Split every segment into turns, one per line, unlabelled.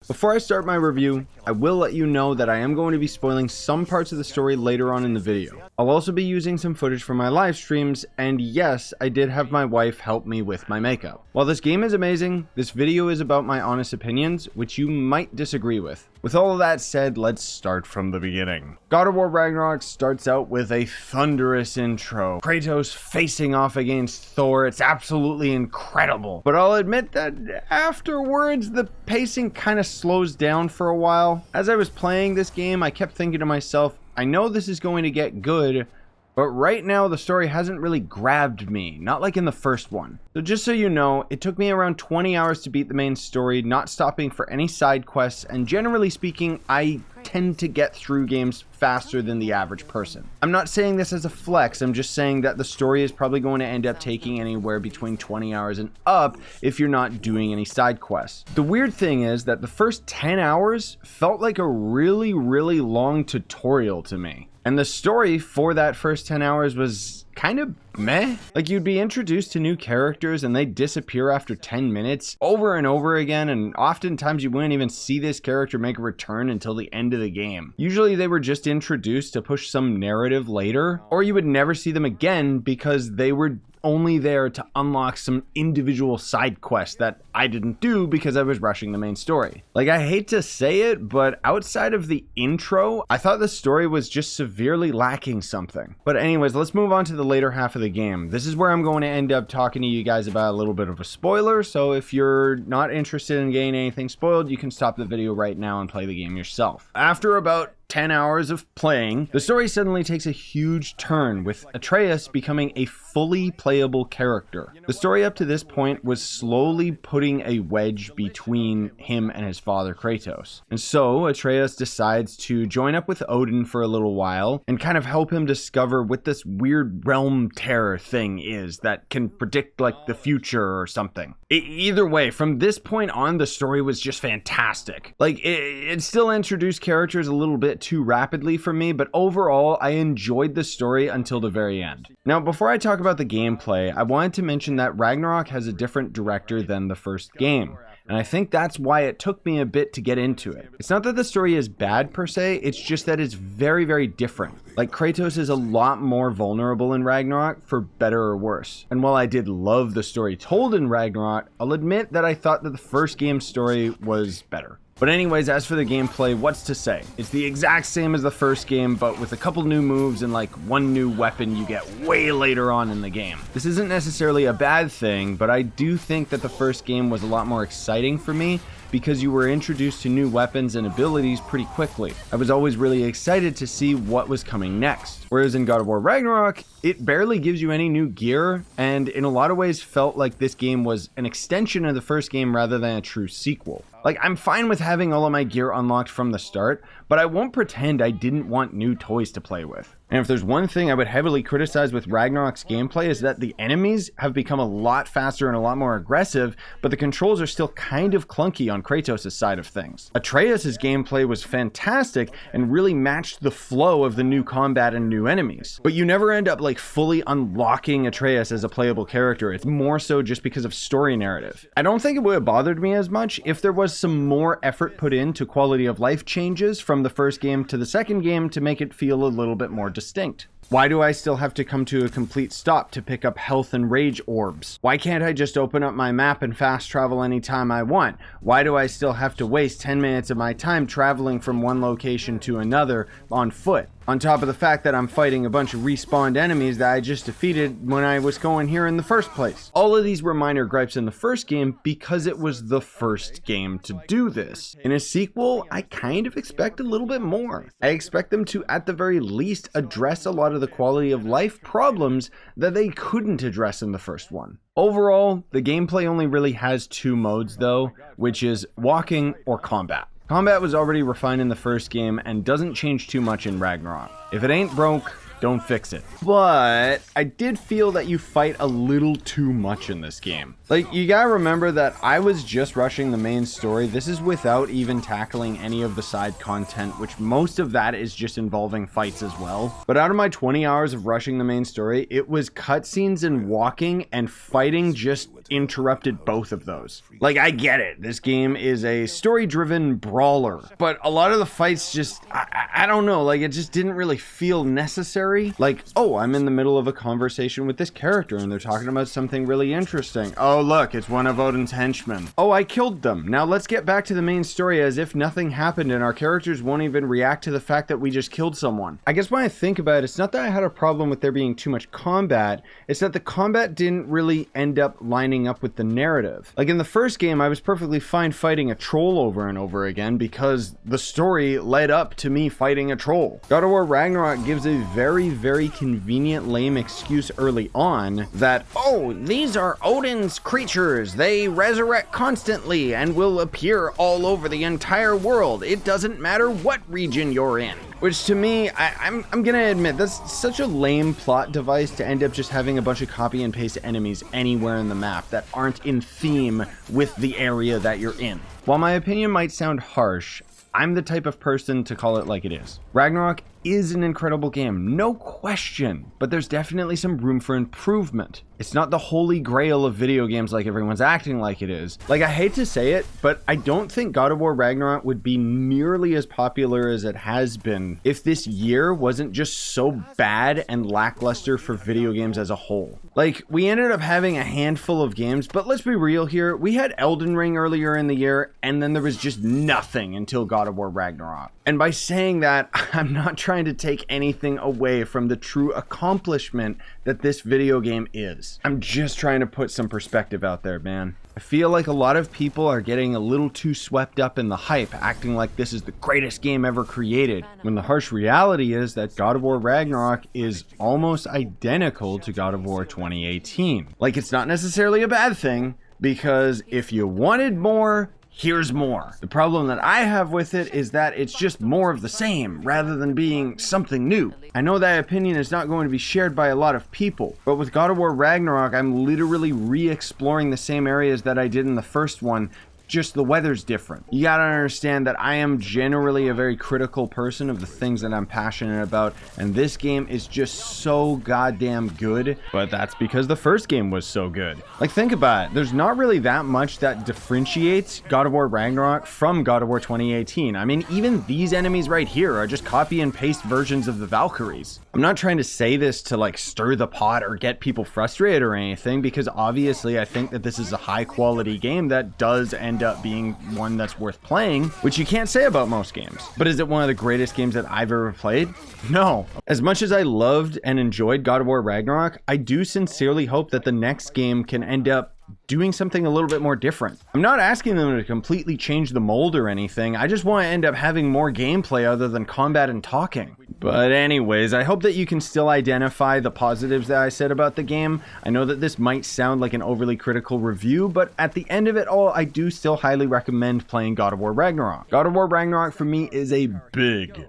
Before I start my review, I will let you know that I am going to be spoiling some parts of the story later on in the video. I'll also be using some footage from my live streams, and yes, I did have my wife help me with my makeup. While this game is amazing, this video is about my honest opinions, which you might disagree with. With all of that said, let's start from the beginning. God of War Ragnarok starts out with a thunderous intro. Kratos facing off against Thor, it's absolutely incredible. But I'll admit that afterwards, the pacing kind of slows down for a while. As I was playing this game, I kept thinking to myself, I know this is going to get good, but right now the story hasn't really grabbed me, not like in the first one. So just so you know, it took me around 20 hours to beat the main story, not stopping for any side quests, and generally speaking, I tend to get through games faster than the average person. I'm not saying this as a flex, I'm just saying that the story is probably going to end up taking anywhere between 20 hours and up if you're not doing any side quests. The weird thing is that the first 10 hours felt like a really long tutorial to me. And the story for that first 10 hours was kind of meh. Like, you'd be introduced to new characters and they'd disappear after 10 minutes over and over again, and oftentimes you wouldn't even see this character make a return until the end of the game. Usually they were just introduced to push some narrative later, or you would never see them again because they were only there to unlock some individual side quests that I didn't do because I was rushing the main story. Like, I hate to say it, but outside of the intro, I thought the story was just severely lacking something. But anyways, let's move on to the later half of the game. This is where I'm going to end up talking to you guys about a little bit of a spoiler, so if you're not interested in getting anything spoiled, you can stop the video right now and play the game yourself. After about 10 hours of playing, the story suddenly takes a huge turn, with Atreus becoming a fully playable character. The story up to this point was slowly putting a wedge between him and his father Kratos. And so Atreus decides to join up with Odin for a little while and kind of help him discover what this weird realm terror thing is that can predict like the future or something. Either way, from this point on, the story was just fantastic. Like, it still introduced characters a little bit too rapidly for me, but overall I enjoyed the story until the very end. Now, before I talk about the gameplay, I wanted to mention that Ragnarok has a different director than the first game, and I think that's why it took me a bit to get into it. It's not that the story is bad per se, it's just that it's very different. Like, Kratos is a lot more vulnerable in Ragnarok, for better or worse. And while I did love the story told in Ragnarok, I'll admit that I thought that the first game's story was better. But anyways, as for the gameplay, what's to say? It's the exact same as the first game, but with a couple new moves and like one new weapon you get way later on in the game. This isn't necessarily a bad thing, but I do think that the first game was a lot more exciting for me because you were introduced to new weapons and abilities pretty quickly. I was always really excited to see what was coming next. Whereas in God of War Ragnarok, it barely gives you any new gear, and in a lot of ways felt like this game was an extension of the first game rather than a true sequel. Like, I'm fine with having all of my gear unlocked from the start, but I won't pretend I didn't want new toys to play with. And if there's one thing I would heavily criticize with Ragnarok's gameplay, is that the enemies have become a lot faster and a lot more aggressive, but the controls are still kind of clunky on Kratos' side of things. Atreus' gameplay was fantastic and really matched the flow of the new combat and new enemies. But you never end up like fully unlocking Atreus as a playable character. It's more so just because of story narrative. I don't think it would have bothered me as much if there was some more effort put into quality of life changes from the first game to the second game to make it feel a little bit more distinct. Why do I still have to come to a complete stop to pick up health and rage orbs? Why can't I just open up my map and fast travel anytime I want? Why do I still have to waste 10 minutes of my time traveling from one location to another on foot? On top of the fact that I'm fighting a bunch of respawned enemies that I just defeated when I was going here in the first place. All of these were minor gripes in the first game because it was the first game to do this. In a sequel, I kind of expect a little bit more. I expect them to, at the very least, address a lot of the quality of life problems that they couldn't address in the first one. Overall, the gameplay only really has two modes though, which is walking or combat. Combat was already refined in the first game and doesn't change too much in Ragnarok. If it ain't broke, don't fix it. But I did feel that you fight a little too much in this game. Like, you gotta remember that I was just rushing the main story. This is without even tackling any of the side content, which most of that is just involving fights as well. But out of my 20 hours of rushing the main story, it was cutscenes and walking and fighting just interrupted both of those. Like, I get it. This game is a story-driven brawler, but a lot of the fights just, I don't know, like, it just didn't really feel necessary. Like, oh, I'm in the middle of a conversation with this character and they're talking about something really interesting. Oh, look, it's one of Odin's henchmen. Oh, I killed them. Now let's get back to the main story as if nothing happened and our characters won't even react to the fact that we just killed someone. I guess when I think about it, it's not that I had a problem with there being too much combat, it's that the combat didn't really end up lining up with the narrative. Like in the first game, I was perfectly fine fighting a troll over and over again because the story led up to me fighting a troll. God of War Ragnarok gives a very, very convenient lame excuse early on that, oh, these are Odin's creatures. They resurrect constantly and will appear all over the entire world. It doesn't matter what region you're in. Which to me, I'm gonna admit, that's such a lame plot device to end up just having a bunch of copy and paste enemies anywhere in the map that aren't in theme with the area that you're in. While my opinion might sound harsh, I'm the type of person to call it like it is. Ragnarok is an incredible game, no question, but there's definitely some room for improvement. It's not the holy grail of video games like everyone's acting like it is. Like, I hate to say it, but I don't think God of War Ragnarok would be nearly as popular as it has been if this year wasn't just so bad and lackluster for video games as a whole. Like, we ended up having a handful of games, but let's be real here, we had Elden Ring earlier in the year, and then there was just nothing until God of War Ragnarok. And by saying that, I'm not trying to take anything away from the true accomplishment that this video game is. I'm just trying to put some perspective out there, man. I feel like a lot of people are getting a little too swept up in the hype, acting like this is the greatest game ever created, when the harsh reality is that God of War Ragnarok is almost identical to God of War 2018. Like, it's not necessarily a bad thing, because if you wanted more, here's more. The problem that I have with it is that it's just more of the same rather than being something new. I know that opinion is not going to be shared by a lot of people, but with God of War Ragnarok, I'm literally re-exploring the same areas that I did in the first one, just the weather's different. You gotta understand that I am generally a very critical person of the things that I'm passionate about, and this game is just so goddamn good, but that's because the first game was so good. Like, think about it, there's not really that much that differentiates God of War Ragnarok from God of War 2018. I mean, even these enemies right here are just copy and paste versions of the Valkyries. I'm not trying to say this to like stir the pot or get people frustrated or anything, because obviously I think that this is a high quality game that does end up being one that's worth playing, which you can't say about most games. But is it one of the greatest games that I've ever played? No. As much as I loved and enjoyed God of War Ragnarok, I do sincerely hope that the next game can end up doing something a little bit more different. I'm not asking them to completely change the mold or anything, I just want to end up having more gameplay other than combat and talking. But anyways, I hope that you can still identify the positives that I said about the game. I know that this might sound like an overly critical review, but at the end of it all, I do still highly recommend playing God of War Ragnarok. God of War Ragnarok for me is a big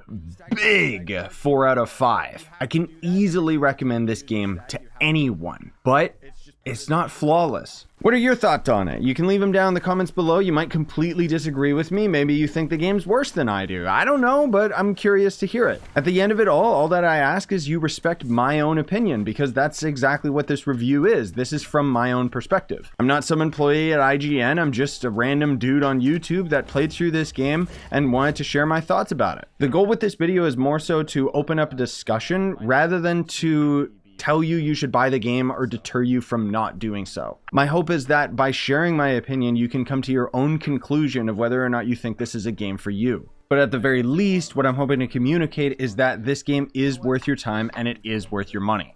4 out of 5. I can easily recommend this game to anyone, but it's not flawless. What are your thoughts on it? You can leave them down in the comments below. You might completely disagree with me. Maybe you think the game's worse than I do. I don't know, but I'm curious to hear it. At the end of it all that I ask is you respect my own opinion, because that's exactly what this review is. This is from my own perspective. I'm not some employee at IGN. I'm just a random dude on YouTube that played through this game and wanted to share my thoughts about it. The goal with this video is more so to open up a discussion rather than to tell you should buy the game or deter you from not doing so. My hope is that by sharing my opinion, you can come to your own conclusion of whether or not you think this is a game for you. But at the very least, what I'm hoping to communicate is that this game is worth your time and it is worth your money.